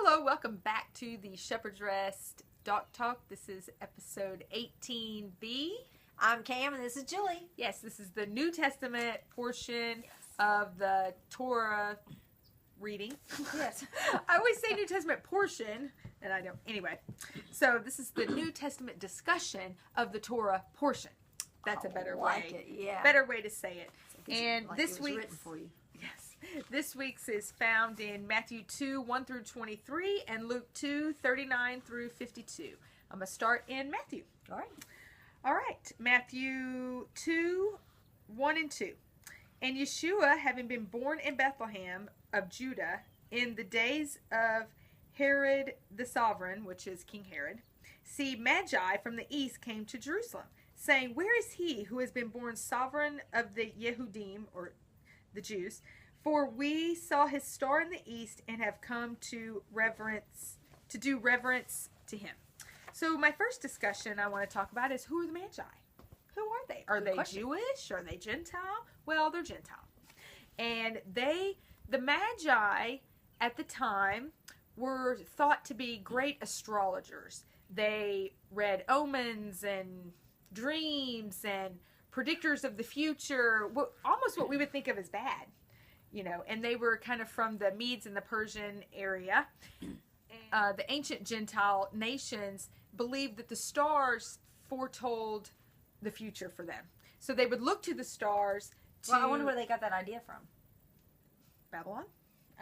Hello, welcome back to the Shepherd's Rest Doc Talk. This is episode 18B. I'm Cam and this is Julie. Yes, this is the New Testament portion of the Torah reading. Yes. I always say New Testament portion, and I don't. Anyway, so this is the New Testament discussion of the Torah portion. That's a better way. Yeah. Better way to say it. And like this week's written for you. Yes. This week's is found in Matthew 2, 1 through 23 and Luke 2, 39 through 52. I'm going to start in Matthew. All right. All right. Matthew 2, 1 and 2. And Yeshua, having been born in Bethlehem of Judah in the days of Herod the sovereign, which is King Herod, see, Magi from the east came to Jerusalem, saying, Where is he who has been born sovereign of the Yehudim, or the Jews? For we saw his star in the east and have come to do reverence to him. So my first discussion I want to talk about is, who are the Magi? Who are they? Are they Jewish? Are they Gentile? Well, they're Gentile. And the Magi at the time were thought to be great astrologers. They read omens and dreams and predictors of the future, almost what we would think of as bad, and they were kind of from the Medes and the Persian area. The ancient Gentile nations believed that the stars foretold the future for them. So they would look to the stars to... Well, I wonder where they got that idea from. Babylon?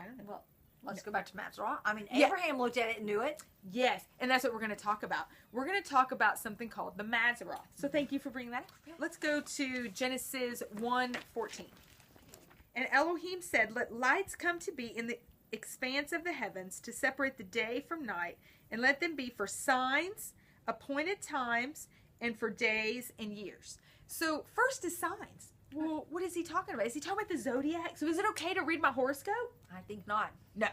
I don't know. Well, let's go back to Mazarah. I mean, Abraham looked at it and knew it. Yes, and that's what we're going to talk about. We're going to talk about something called the Mazarah. So thank you for bringing that up. Let's go to Genesis 1:14. And Elohim said, Let lights come to be in the expanse of the heavens to separate the day from night, and let them be for signs, appointed times, and for days and years. So first is signs. Well, what is he talking about? Is he talking about the zodiac? So is it okay to read my horoscope? I think not. No.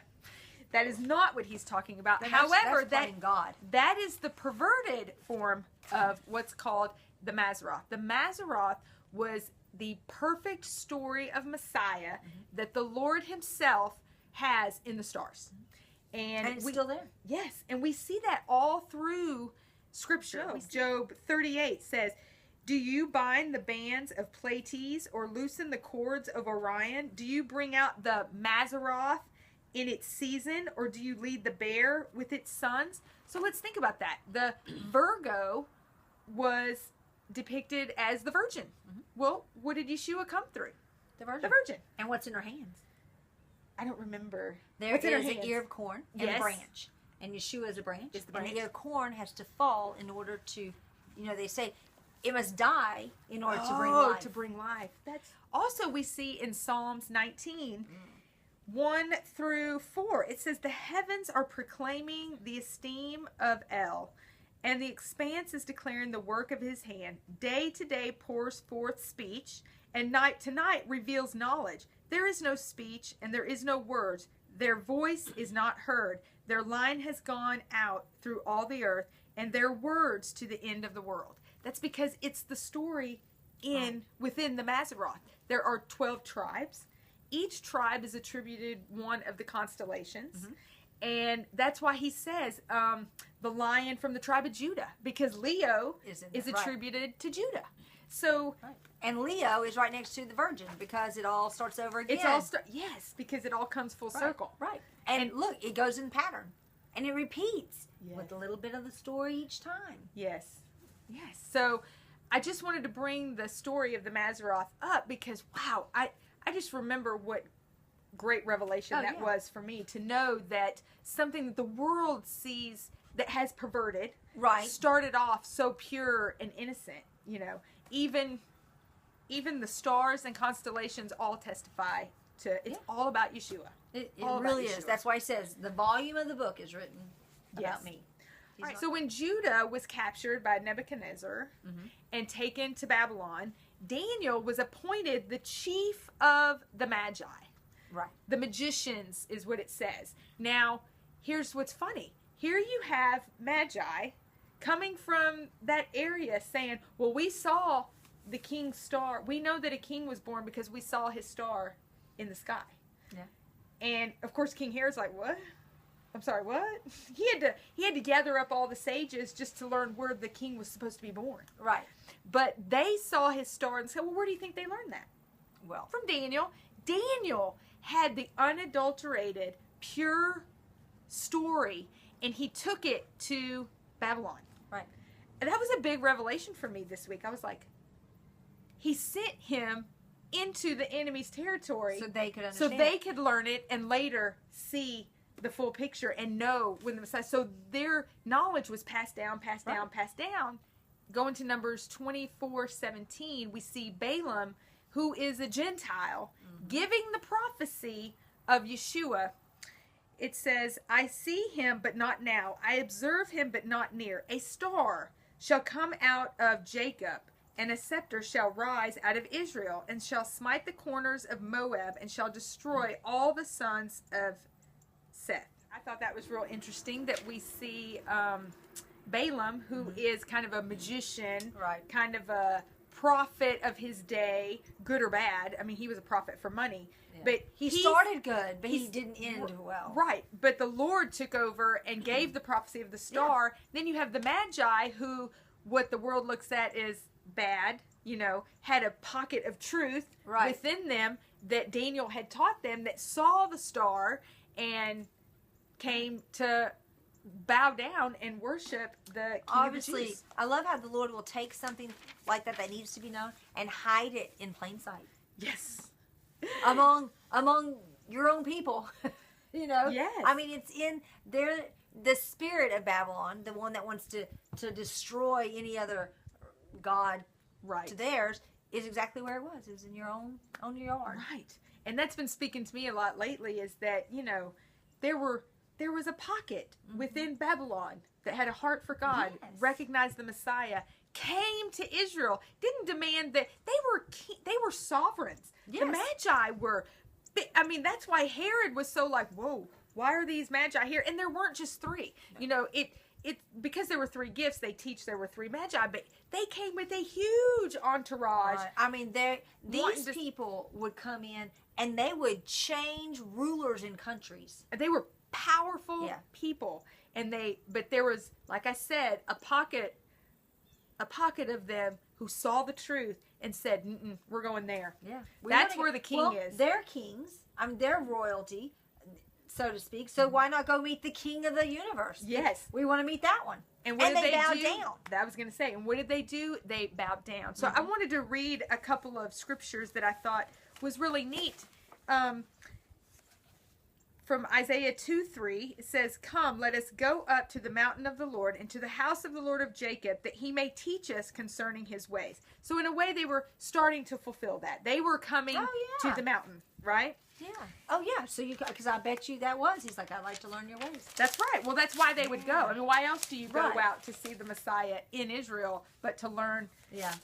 That is not what he's talking about. That's However, that is the perverted form of what's called the Mazarah. The Mazarah was the perfect story of Messiah that the Lord himself has in the stars. And it's still there. Yes, and we see that all through Scripture. Job 38 says, Do you bind the bands of Pleiades or loosen the cords of Orion? Do you bring out the Mazzaroth in its season, or do you lead the bear with its sons? So let's think about that. The Virgo was depicted as the virgin. Well, what did Yeshua come through? The virgin. The virgin. And what's in her hands? I don't remember. There is an ear of corn and a branch. And Yeshua is a branch. Is the branch. And the ear of corn has to fall in order to, they say it must die in order to bring life. To bring life. That's also we see in Psalms 19, 1 through 4. It says, The heavens are proclaiming the esteem of El, and the expanse is declaring the work of his hand. Day to day pours forth speech, and night to night reveals knowledge. There is no speech, and there is no words. Their voice is not heard. Their line has gone out through all the earth, and their words to the end of the world. That's because it's the story within the Mazzaroth. There are 12 tribes. Each tribe is attributed one of the constellations. And that's why he says the lion from the tribe of Judah, because Leo is attributed to Judah. So, and Leo is right next to the Virgin because it all starts over again. Yes, because it all comes full circle. Right. And look, it goes in pattern. And it repeats with a little bit of the story each time. Yes. Yes. So I just wanted to bring the story of the Mazzaroth up because, wow, I just remember what great revelation that was for me to know that something that the world sees that has perverted started off so pure and innocent. Even the stars and constellations all testify to it's all about Yeshua. It really is. That's why he says the volume of the book is written about me. Right. So when Judah was captured by Nebuchadnezzar and taken to Babylon, Daniel was appointed the chief of the Magi. Right. The magicians is what it says. Now, here's what's funny. Here you have Magi coming from that area saying, well, we saw the king's star. We know that a king was born because we saw his star in the sky. Yeah. And, of course, King Herod's like, what? I'm sorry, what? He had to gather up all the sages just to learn where the king was supposed to be born. Right. But they saw his star and said, well, where do you think they learned that? Well, From Daniel. Daniel had the unadulterated, pure story, and he took it to Babylon. right. And that was a big revelation for me this week. I was like, he sent him into the enemy's territory So they could so understand. they could learn it and later see the full picture and know when the Messiah. So their knowledge was passed down. Going to Numbers 24:17, we see Balaam, who is a Gentile, giving the prophecy of Yeshua. It says, I see him, but not now. I observe him, but not near. A star shall come out of Jacob, and a scepter shall rise out of Israel, and shall smite the corners of Moab, and shall destroy all the sons of Seth. I thought that was real interesting that we see Balaam, who is kind of a magician, Right. kind of a prophet of his day, good or bad. I mean, he was a prophet for money. Yeah. But He started good, but he didn't end well. Right. But the Lord took over and gave the prophecy of the star. Then you have the Magi, who, what the world looks at is bad, had a pocket of truth Right. within them that Daniel had taught them, that saw the star and came to bow down and worship the King Obviously, of the Jews. I love how the Lord will take something like that needs to be known and hide it in plain sight Yes. among your own people. Yes. I mean, it's in the spirit of Babylon, the one that wants to destroy any other god Right. to theirs, is exactly where it was. It was in your own yard. Right. And that's been speaking to me a lot lately, is that, there was a pocket within Babylon that had a heart for God, Yes. recognized the Messiah, came to Israel, didn't demand that they were sovereigns. Yes. The Magi were, that's why Herod was so like, whoa, why are these Magi here? And there weren't just three. It because there were three gifts, they teach there were three Magi, but they came with a huge entourage. Right. I mean, these Wanting to- people would come in and they would change rulers in countries. They were powerful Yeah. people, but there was, like I said, a pocket of them who saw the truth and said, we're going there. Yeah, That's where the king is. They're kings. They're royalty, so to speak. So why not go meet the king of the universe? Yes. We want to meet that one. And what did they bowed do? down. That I was going to say. And what did they do? They bowed down. So I wanted to read a couple of scriptures that I thought was really neat. From Isaiah 2:3, it says, Come, let us go up to the mountain of the Lord and to the house of the Lord of Jacob, that he may teach us concerning his ways. So in a way, they were starting to fulfill that. They were coming to the mountain, right? Yeah. Oh, yeah. So because I bet you that was. He's like, I'd like to learn your ways. That's right. Well, that's why they would go. I mean, why else do you go Right. out to see the Messiah in Israel but to learn Yeah.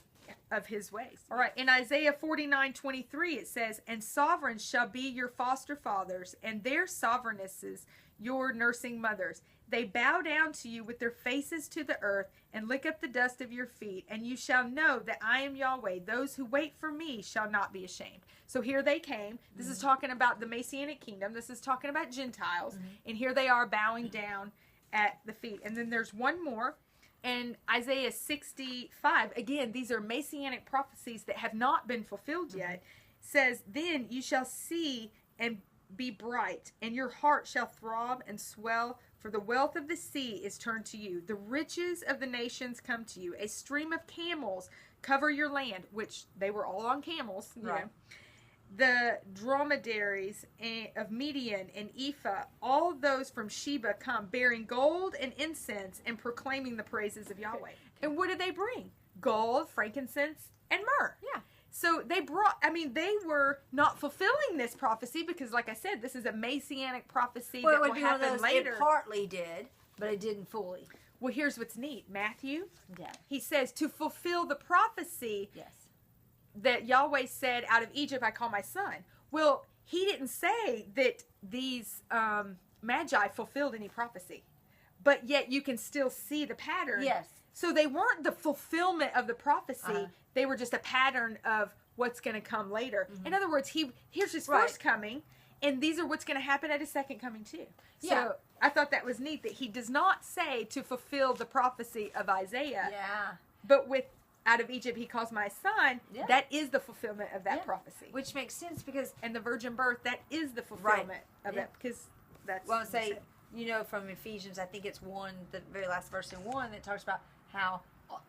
of his ways? All right. In Isaiah 49:23, it says, And sovereigns shall be your foster fathers, and their sovereignesses your nursing mothers. They bow down to you with their faces to the earth and lick up the dust of your feet, and you shall know that I am Yahweh. Those who wait for me shall not be ashamed. So here they came. This is talking about the Messianic kingdom. This is talking about Gentiles. And here they are bowing down at the feet. And then there's one more. And Isaiah 65, again, these are Messianic prophecies that have not been fulfilled yet, says, Then you shall see and be bright, and your heart shall throb and swell, for the wealth of the sea is turned to you. The riches of the nations come to you. A stream of camels cover your land, which they were all on camels, you Right. know. The dromedaries of Midian and Ephah, all those from Sheba come, bearing gold and incense and proclaiming the praises of Yahweh. And what did they bring? Gold, frankincense, and myrrh. Yeah. So they they were not fulfilling this prophecy because, like I said, this is a Messianic prophecy Well, that it would will be one of happen those, later. it partly did, but it didn't fully. Well, here's what's neat. Matthew, Yeah. he says, to fulfill the prophecy Yes. that Yahweh said, out of Egypt I call my son. Well, he didn't say that these Magi fulfilled any prophecy. But yet you can still see the pattern. Yes. So they weren't the fulfillment of the prophecy. Uh-huh. They were just a pattern of what's going to come later. In other words, here's his Right. first coming, And these are what's going to happen at his second coming too. So Yeah. I thought that was neat that he does not say to fulfill the prophecy of Isaiah, Yeah. but with out of Egypt he calls my son. Yeah. That is the fulfillment of that Yeah. prophecy. Which makes sense because, And the virgin birth, that is the fulfillment of Yeah. that, because that's well, I what say, it said. from Ephesians, I think it's 1, the very last verse in 1, that talks about how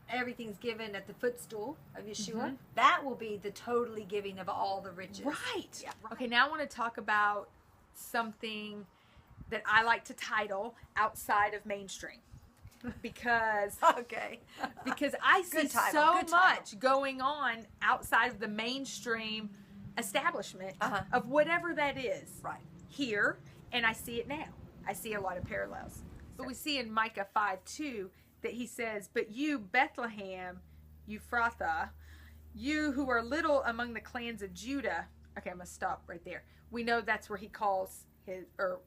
everything's given at the footstool of Yeshua. Mhm. That will be the totally giving of all the riches. Right. Yeah. Okay, now I want to talk about something that I like to title outside of mainstream. Because Okay. I see Good title, so good title. much going on outside of the mainstream establishment Uh-huh. of whatever that is Right. here, and I see it now. I see a lot of parallels. But we see in Micah 5:2 that he says, "But you, Bethlehem, Ephrathah, you who are little among the clans of Judah." Okay, I'm going to stop right there. We know that's where he calls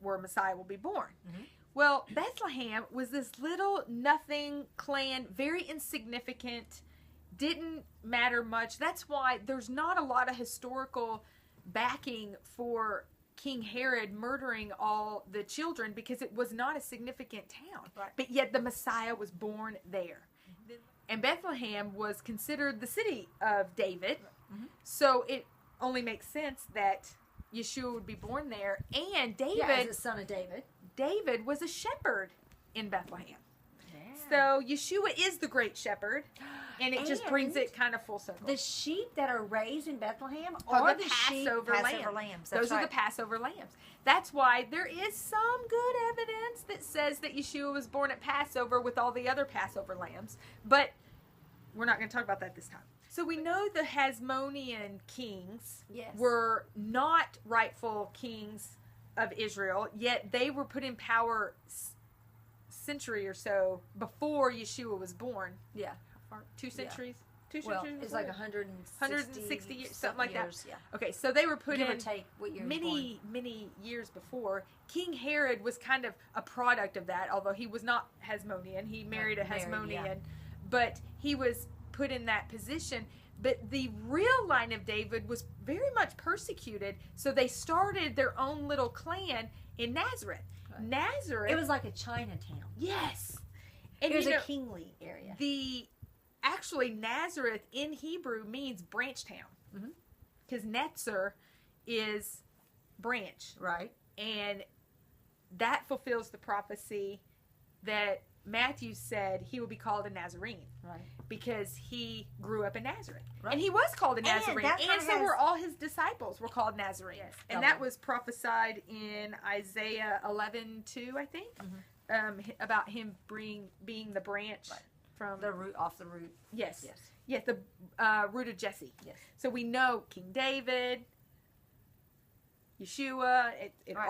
where Messiah will be born. Mhm. Well, Bethlehem was this little nothing clan, very insignificant, didn't matter much. That's why there's not a lot of historical backing for King Herod murdering all the children, because it was not a significant town. Right. But yet the Messiah was born there. And Bethlehem was considered the city of David. Mhm. So it only makes sense that Yeshua would be born there. And Yeah, as the son of David. David was a shepherd in Bethlehem. Yeah. So Yeshua is the great shepherd, and it just brings And it kind of full circle. The sheep that are raised in Bethlehem Are are the the Passover Passover lambs. lambs. Those That's are right. the Passover lambs. That's why there is some good evidence that says that Yeshua was born at Passover with all the other Passover lambs. But we're not going to talk about that this time. So we know the Hasmonean kings Yes. were not rightful kings of Israel, yet they were put in power century or so before Yeshua was born. Yeah. How far? 2 centuries? 2 Well, centuries? it's like before? 160 years, something like that. years, Yeah. Okay, so they were put Give or in take what year he was born. many years before. King Herod was kind of a product of that, although he was not Hasmonean. He married a Hasmonean, yeah. but he was put in that position. But the real line of David was very much persecuted, so they started their own little clan in Nazareth. Right. Nazareth, It was like a Chinatown. yes, and It was you a know, kingly area. actually Nazareth in Hebrew means branch town, Mhm. because Netzer is branch. Right. And that fulfills the prophecy that Matthew said he will be called a Nazarene, Right. because he grew up in Nazareth. Right. And he was called a And Nazarene. that And, kinda so has- were all his disciples were called Nazarenes. Yes, And double. that was prophesied in Isaiah 11:2, I think, Mhm. about him being the branch Right. from... The root off the root. Yes. Yes. Yes, the root of Jesse. Yes. So we know King David, Yeshua, it Right.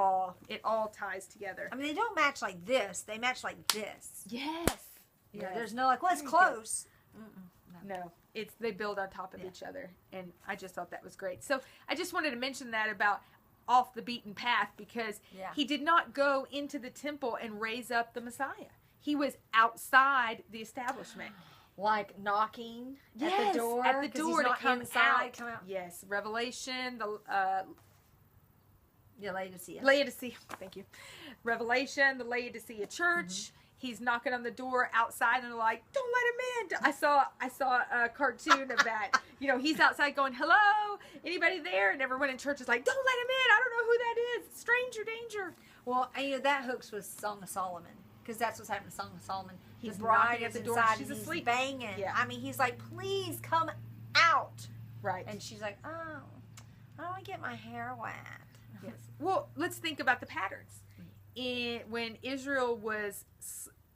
all ties together. I mean, they don't match like this. They match like this. Yes. You know, Yes. there's no like, well, it's Very good. close. Mm-mm. No, they build on top of Yeah. each other, and I just thought that was great. So I just wanted to mention that about off the beaten path, because Yeah. he did not go into the temple and raise up the Messiah. He was outside the establishment. Like knocking at Yes, the door. at the 'cause he's door to not come inside, out. Come out. Yes, Revelation, the Yeah, Laodicea. Laodicea. Thank you. Revelation, the Laodicea church. Mm-hmm. He's knocking on the door outside, and they're like, "Don't let him in." I saw a cartoon of that. You know, he's outside going, "Hello, anybody there?" And everyone in church is like, "Don't let him in. I don't know who that is. Stranger danger." Well, and you know that hooks with Song of Solomon, because that's what's happening in Song of Solomon. He's the bride knocking at is the door, inside, she's and he's asleep. banging. Yeah. I mean, he's like, "Please come out," Right. and she's like, "Oh, I don't want to get my hair wet." Yes. Well, let's think about the patterns. When Israel was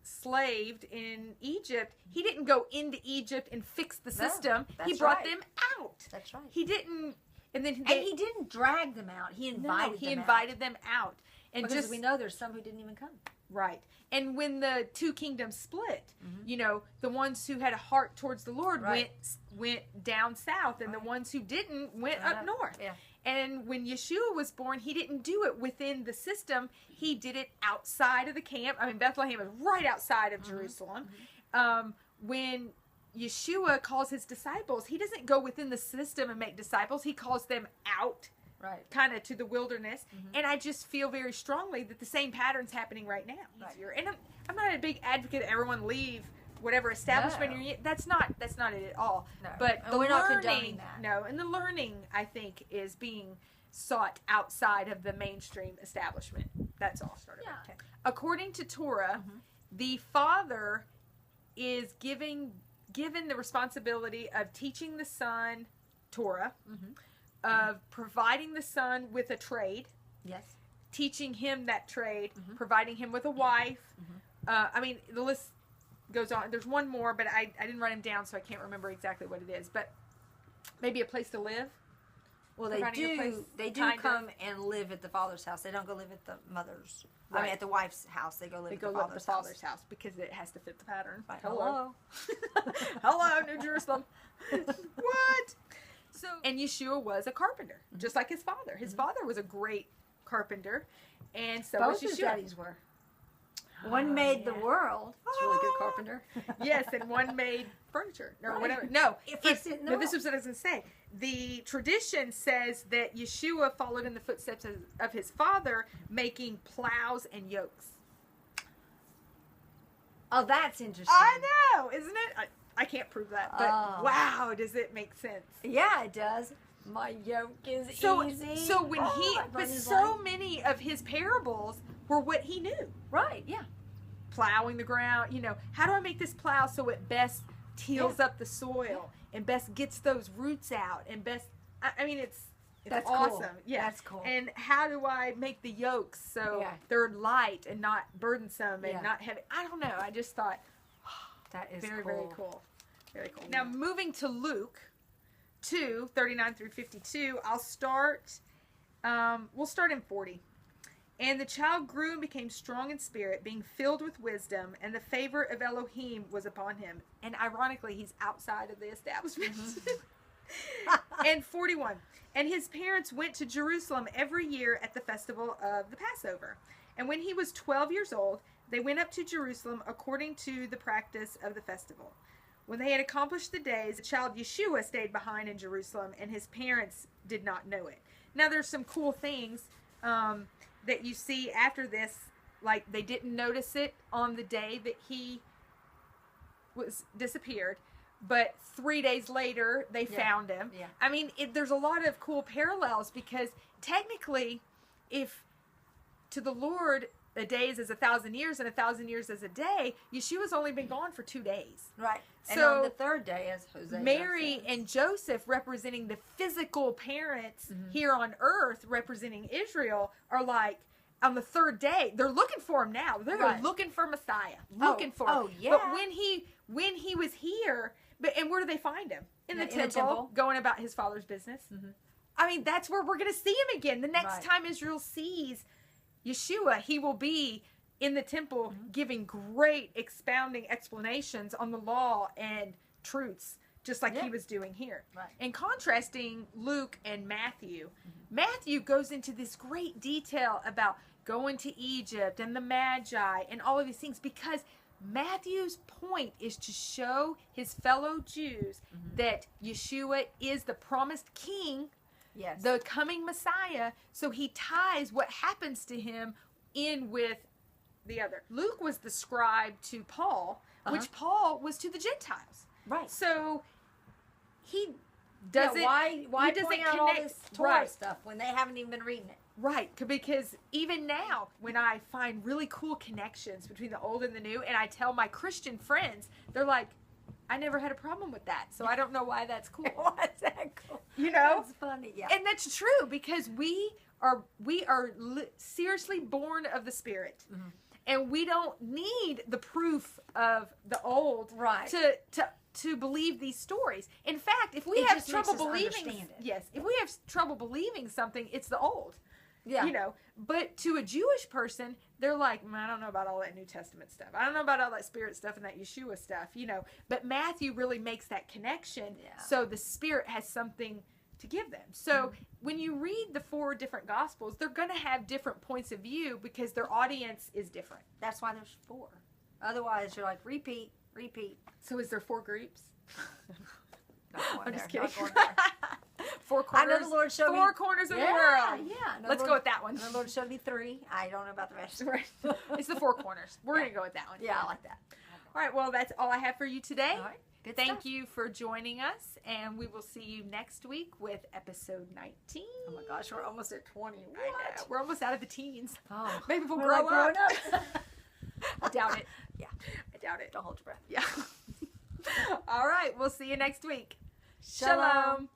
slaved in Egypt, he didn't go into Egypt and fix the No, system. He that's brought right. them out. That's right. He didn't, and then And he didn't drag them out. He invited he them invited them out. And because just we know there's some who didn't even come. right. And when the two kingdoms split, Mhm. you know, the ones who had a heart towards the Lord Right. went down south, and the Right. ones who didn't went Right up up. north. Yeah. And when Yeshua was born, he didn't do it within the system. He did it outside of the camp. I mean, Bethlehem is right outside of Jerusalem. When Yeshua calls his disciples, he doesn't go within the system and make disciples. He calls them out kind of to the wilderness. And I just feel very strongly that the same pattern's happening right now. And I'm not a big advocate that everyone leave whatever establishment you're in. That's not it at all. No. But And the we're not learning, condoning that. no, and the learning, I think, is being sought outside of the mainstream establishment. That's all started with. Okay. According to Torah, the father is given the responsibility of teaching the son Torah, of providing the son with a trade, Yes. teaching him that trade, providing him with a wife. I mean, the list goes on. There's one more, but I didn't write him down, so I can't remember exactly what it is. But maybe a place to live. Well, they do come and live at the father's house. They don't go live at the mother's. I mean, at the wife's house. They go live at the father's house because it has to fit the pattern. Right. Hello. Hello, New Jerusalem. What? So, and Yeshua was a carpenter, just like his father. His father was a great carpenter, and so both was his Yeshua. daddies were. One made the world. It's a really good carpenter. Yes, and one made furniture or whatever. No, this was what I was going to say. The tradition says that Yeshua followed in the footsteps of his father, making plows and yokes. Oh, that's interesting. I know, isn't it? I can't prove that, but wow, does it make sense? Yeah, it does. My yoke is easy. So when so many of his parables were what he knew. Right, yeah. Plowing the ground, how do I make this plow so it best tills up the soil and best gets those roots out and best, I mean, it's that's awesome. Cool. Yeah. That's cool. And how do I make the yokes so they're light and not burdensome and not heavy? I don't know. I just thought, that is very, cool. very cool. Very cool. Now, moving to Luke 2, 39 through 52, we'll start in 40. And the child grew and became strong in spirit, being filled with wisdom, and the favor of Elohim was upon him. And ironically, he's outside of the establishment. And 41. And his parents went to Jerusalem every year at the festival of the Passover. And when he was 12 years old, they went up to Jerusalem according to the practice of the festival. When they had accomplished the days, the child Yeshua stayed behind in Jerusalem, and his parents did not know it. Now, there's some cool things that you see after this, like they didn't notice it on the day that he was disappeared, but 3 days later they found him. Yeah. I mean, there's a lot of cool parallels because technically, if to the Lord a day is as 1,000 years and 1,000 years as a day, Yeshua's only been gone for 2 days. Right. And so on the third day, as Hosea Mary says. and Joseph, representing the physical parents here on earth, representing Israel, are like, on the third day, they're looking for him now. They're looking for Messiah. Looking for him. Oh, yeah. But when he was here, and where do they find him? In the temple, going about his father's business. I mean, that's where we're going to see him again. The next time Israel sees Yeshua, he will be in the temple giving great expounding explanations on the law and truths, just like he was doing here. Right. And contrasting Luke and Matthew, Matthew goes into this great detail about going to Egypt and the Magi and all of these things because Matthew's point is to show his fellow Jews that Yeshua is the promised king, the coming Messiah, so he ties what happens to him in with the other. Luke was the scribe to Paul, which Paul was to the Gentiles. Right. So he doesn't. Why he doesn't point out all this Torah stuff when they haven't even been reading it? Right, because even now, when I find really cool connections between the old and the new, and I tell my Christian friends, they're like, I never had a problem with that, so I don't know why that's cool. Why's that cool? That's funny, And that's true, because we are seriously born of the Spirit. And we don't need the proof of the old to believe these stories. In fact, if we have trouble believing if we have trouble believing something, it's the old. Yeah. But to a Jewish person, they're like, I don't know about all that New Testament stuff. I don't know about all that Spirit stuff and that Yeshua stuff, But Matthew really makes that connection. So the Spirit has something to give them. So when you read the 4 different Gospels, they're going to have different points of view because their audience is different. That's why there's 4. Otherwise, you're like, repeat. So is there 4 groups? I'm just kidding. 4 corners. I know the Lord showed me 4 corners of the world. Yeah. Let's go with that one. The Lord showed me 3. I don't know about the rest. Right. It's the 4 corners. We're going to go with that one. Yeah, I like that. All right. Well, that's all I have for you today. All right. Good Thank stuff. you for joining us, and we will see you next week with episode 19. Oh my gosh, we're almost at 20. I know. We're almost out of the teens. Oh, maybe we'll we're grow like up. I doubt it. Yeah, I doubt it. don't hold your breath. Yeah. All right. We'll see you next week. Shalom. Shalom.